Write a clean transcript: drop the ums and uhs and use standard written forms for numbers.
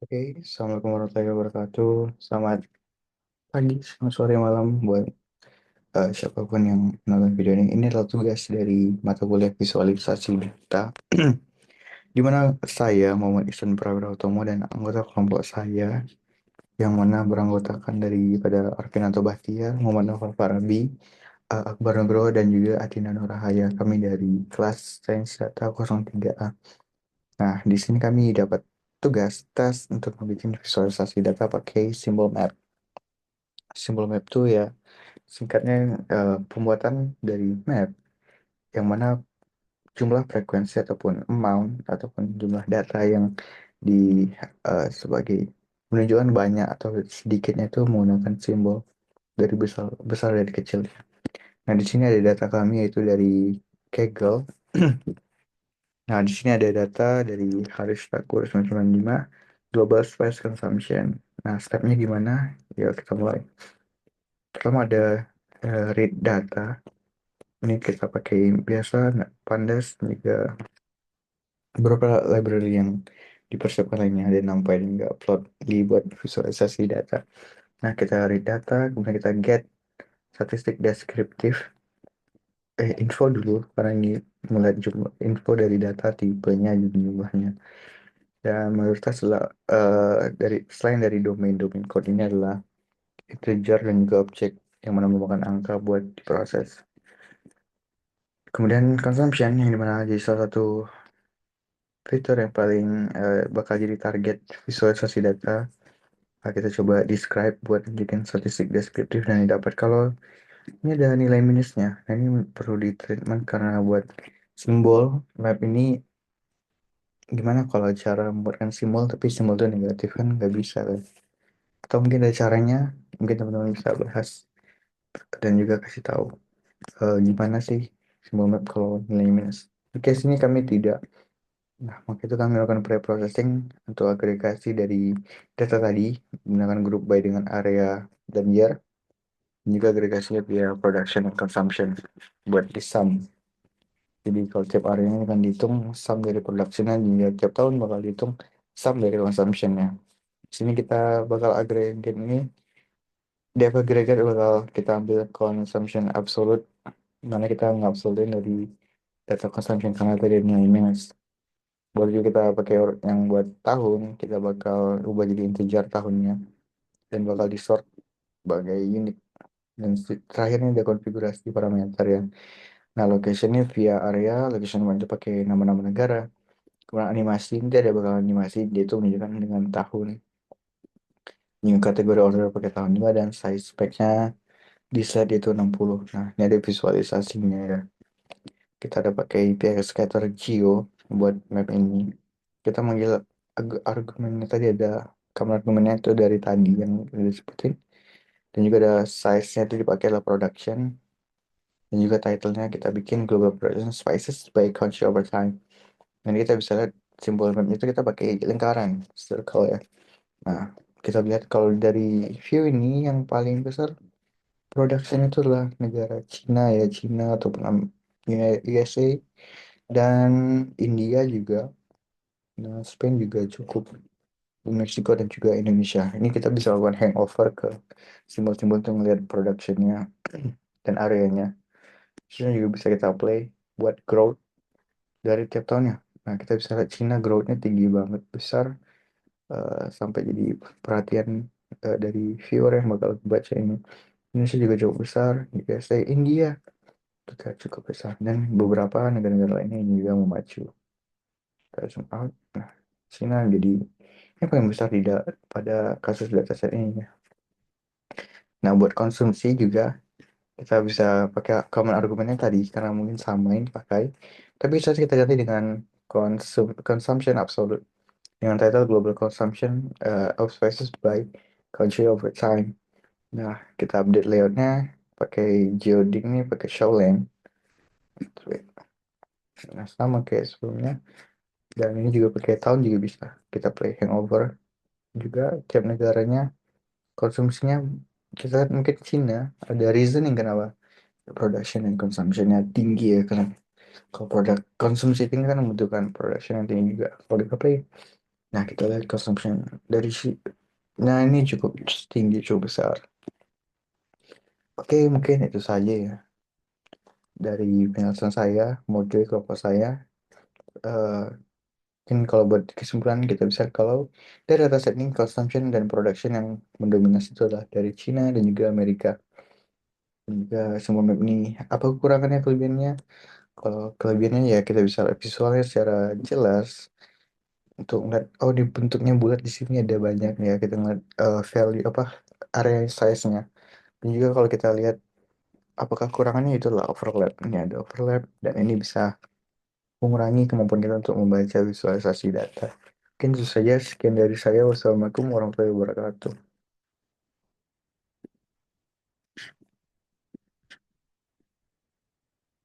Oke, Assalamualaikum warahmatullahi wabarakatuh. Selamat pagi, selamat sore, malam buat siapapun yang nonton video ini. Ini adalah tugas dari mata kuliah visualisasi data, di mana saya, Muhammad Ihsan Prawira Utomo, dan anggota kelompok saya, yang mana beranggotakan daripada Arvinanto Bahtiar, Muhammad Naufal Farabi, Akbar Nugroho, dan juga Adina Nurahaya. Kami dari kelas Sains Data 03A. Nah, di sini kami dapat tugas tes untuk membuat visualisasi data pakai simbol map. Simbol map itu ya singkatnya pembuatan dari map yang mana jumlah frekuensi ataupun amount ataupun jumlah data yang di sebagai menunjukkan banyak atau sedikitnya itu menggunakan simbol dari besar besar dari kecil. Nah, di sini ada data kami yaitu dari Kaggle. Nah, di sini ada data dari Haris Thakur 995 Global Space Consumption. Nah, stepnya gimana? Ya, kita mulai. Pertama ada read data. Ini kita pakai biasa, Pandas, juga beberapa library yang dipersiapkan lainnya. Ada NumPy dan juga Plotly buat visualisasi data. Nah, kita read data, kemudian kita get statistik deskriptif, info dulu, karena ini melihat jumlah info dari data, tipenya, jumlahnya. Dan mayoritas adalah dari selain dari domain-domain code ini adalah integer dan juga objek yang mana merupakan angka buat diproses. Kemudian consumption yang dimana jadi salah satu fitur yang paling bakal jadi target visualisasi data. Nah, kita coba describe buat bikin statistik deskriptif dan didapat kalau ini ada nilai minusnya. Nah, ini perlu di treatment karena buat simbol map ini gimana kalau cara membuatkan simbol tapi simbol itu negatif kan nggak bisa kan. Atau mungkin ada caranya, mungkin teman-teman bisa bahas dan juga kasih tahu gimana sih simbol map kalau nilai minus. Di case ini kami tidak. Nah, maka itu kami melakukan pre-processing untuk agregasi dari data tadi menggunakan group by dengan area dan year, dan juga agregasinya via production and consumption buat di sum. Jadi kalau tiap areanya akan dihitung sum dari productionnya, juga tiap tahun bakal dihitung sum dari consumptionnya. Di sini kita bakal aggregate ini, depth aggregate bakal kita ambil consumption absolute, mana kita ngabsolin dari data consumption karena tadi nilai minus. Baru juga kita pakai yang buat tahun, kita bakal ubah jadi integer tahunnya dan bakal di sort sebagai unit. Dan terakhirnya ada konfigurasi parameter ya. Nah, locationnya via area, location itu pakai nama-nama negara. Kemudian animasi, nanti ada bakal animasi, dia itu menunjukkan dengan tahun. Yang kategori order pakai tahun juga, dan size speknya di slide itu 60. Nah, ini ada visualisasinya ya. Kita ada pakai API scatter geo buat map ini. Kita manggil argumennya tadi ada kamar argumennya itu dari tadi yang udah disebutin. Dan juga ada size-nya itu dipakai adalah production. Dan juga title-nya kita bikin Global Production Spices by Country Over Time. Dan kita bisa lihat simbol map itu kita pakai lingkaran, circle ya. Nah, kita lihat kalau dari view ini yang paling besar production itu adalah negara Cina ya, Cina ataupun USA dan India juga. Nah, Spain juga cukup, Meksiko dan juga Indonesia. Ini kita bisa lakukan hangover ke simbol-simbol untuk melihat productionnya dan areanya. Sini juga bisa kita play buat growth dari tiap tahunnya. Nah, kita bisa lihat Cina growth-nya tinggi banget, besar, sampai jadi perhatian dari viewer yang bakal baca ini. Indonesia juga cukup besar, juga saya India juga cukup besar, dan beberapa negara-negara lainnya yang juga memacu. Kita zoom out. Nah, Cina jadi yang paling besar tidak pada kasus dataset ini ya. Nah, buat konsumsi juga kita bisa pakai common argumennya tadi karena mungkin sama yang dipakai. Tapi bisa kita ganti dengan consumption absolute dengan title Global Consumption of Spices by Country over Time. Nah, kita update layoutnya pakai geoding nih, pakai Showland. Nah, sama kayak sebelumnya. Dan ini juga pakai tahun juga bisa. Kita play hangover juga tiap negaranya konsumsinya, kita mungkin Cina ada reasoning kenapa production dan consumptionnya tinggi ya, karena kalau produk konsumsi tinggi kan membutuhkan production yang tinggi juga. Kalau kita play Nah, kita lihat consumption dari si. Nah, ini cukup tinggi, cukup besar. Oke, mungkin itu saja ya dari penjelasan saya, mode kelompok saya. Eh, Mungkin kalau buat kesimpulan kita bisa kalau dari data setting, consumption, dan production yang mendominasi itu adalah dari Cina dan juga Amerika. Dan juga semua map ini, apa kekurangannya, kelebihannya? Kalau kelebihannya ya kita bisa lihat visualnya secara jelas untuk ngeliat oh di bentuknya bulat di sini ada banyak ya kita ngeliat value apa area size-nya. Dan juga kalau kita lihat apakah kurangannya itulah overlap. Ini ada overlap dan ini bisa mengurangi kemampuan kita untuk membaca visualisasi data. Mungkin itu saja sekian dari saya. Wassalamualaikum warahmatullahi wabarakatuh.